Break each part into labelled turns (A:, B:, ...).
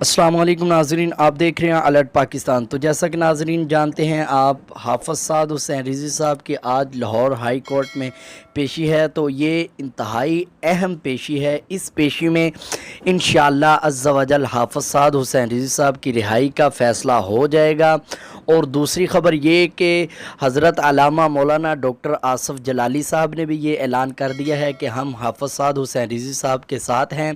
A: अस्सलाम वालेकुम नाजरीन, आप देख रहे हैं अलर्ट पाकिस्तान। तो जैसा कि नाजरीन जानते हैं आप, हाफ़िज़ साद हुसैन रिज़वी साहब की आज लाहौर हाई कोर्ट में पेशी है। तो ये इंतहाई अहम पेशी है। इस पेशी में इंशाअल्लाह अज़्ज़ा वजल हाफ़िज़ साद हुसैन रिज़वी साहब की रिहाई का फ़ैसला हो जाएगा। और दूसरी ख़बर ये कि हज़रत अल्लामा मौलाना डॉक्टर आसिफ़ जलाली साहब ने भी ये ऐलान कर दिया है कि हम हाफ़िज़ साद हुसैन रिज़वी साहब के साथ हैं।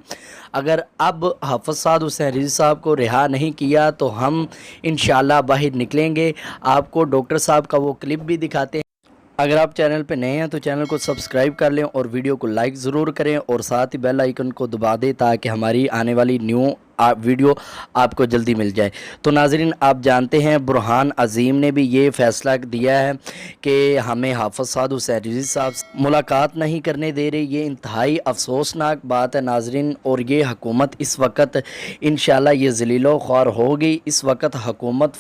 A: अगर अब हाफ़िज़ साद हुसैन रिज़वी साहब को रिहा नहीं किया तो हम इंशाअल्लाह बाहर निकलेंगे। आपको डॉक्टर साहब का वो क्लिप भी दिखाते हैं। अगर आप चैनल पे नए हैं तो चैनल को सब्सक्राइब कर लें और वीडियो को लाइक ज़रूर करें और साथ ही बेल आइकन को दबा दें ताकि हमारी आने वाली न्यू वीडियो आपको जल्दी मिल जाए। तो नाज़रीन, आप जानते हैं बुरहान अज़ीम ने भी ये फ़ैसला दिया है कि हमें हाफ़िज़ साद हुसैन रिज़वी साहब से मुलाकात नहीं करने दे रही। ये इंतहाई अफसोसनाक बात है नाज़रीन। और ये हुकूमत इस वक्त इंशाअल्लाह ये ज़लीलो ख्वार होगी। इस वक्त हुकूमत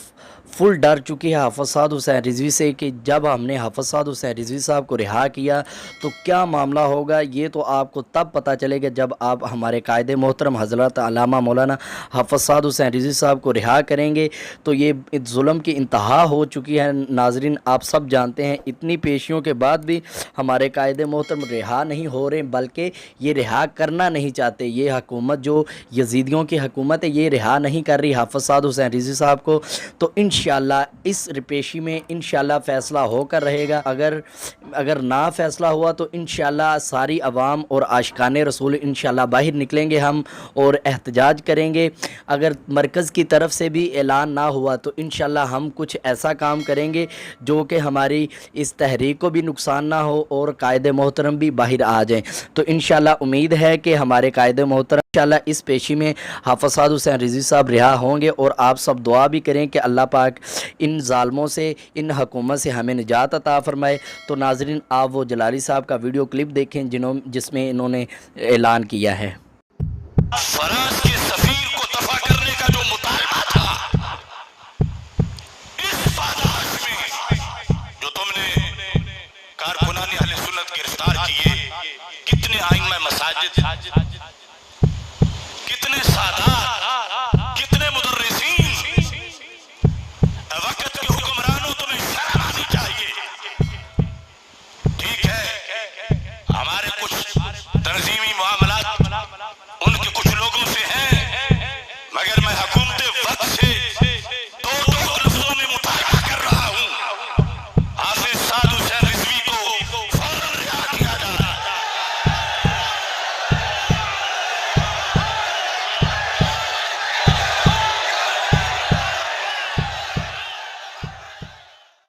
A: फुल डर चुकी है हाफ़िज़ साद हुसैन रिज़वी से कि जब हमने हाफ़िज़ साद हुसैन रिज़वी साहब को रिहा किया तो क्या मामला होगा। ये तो आपको तब पता चलेगा जब आप हमारे कायदे मोहतरम हज़रत अल्लामा मौलाना हाफ़िज़ साद हुसैन रिज़वी साहब को रिहा करेंगे। तो ये जुल्म की इंतहा हो चुकी है नाज़रीन। आप सब जानते हैं इतनी पेशियों के बाद भी हमारे कायदे मोहतरम रिहा नहीं हो रहे, बल्कि ये रिहा करना नहीं चाहते। ये हुकूमत जो यजीदियों की हुकूमत है ये रिहा नहीं कर रही हाफ़िज़ साद हुसैन रिज़वी साहब को। तो इंशाअल्लाह इस रिपेशी में इंशाअल्लाह फ़ैसला होकर रहेगा। अगर ना फ़ैसला हुआ तो इंशाअल्लाह सारी अवाम और आशिकाने रसूल इंशाअल्लाह बाहर निकलेंगे हम और एहतजाज करेंगे। अगर मरकज़ की तरफ से भी ऐलान ना हुआ तो इंशाअल्लाह हम कुछ ऐसा काम करेंगे जो कि हमारी इस तहरीक को भी नुकसान ना हो और कायदे मोहतरम भी बाहर आ जाएँ। तो इंशाअल्लाह उम्मीद है कि हमारे कायदे मोहतरम इंशाअल्लाह इस पेशी में हाफ़िज़ साद हुसैन रिज़वी साहब रिहा होंगे। और आप सब दुआ भी करें कि अल्लाह पाक इन ज़ालमों से, इन हुकूमत से हमें निजात अता फ़रमाए। तो नाज़रीन, आप वो जलाली साहब का वीडियो क्लिप देखें जिसमें इन्होंने ऐलान किया है।
B: फराज के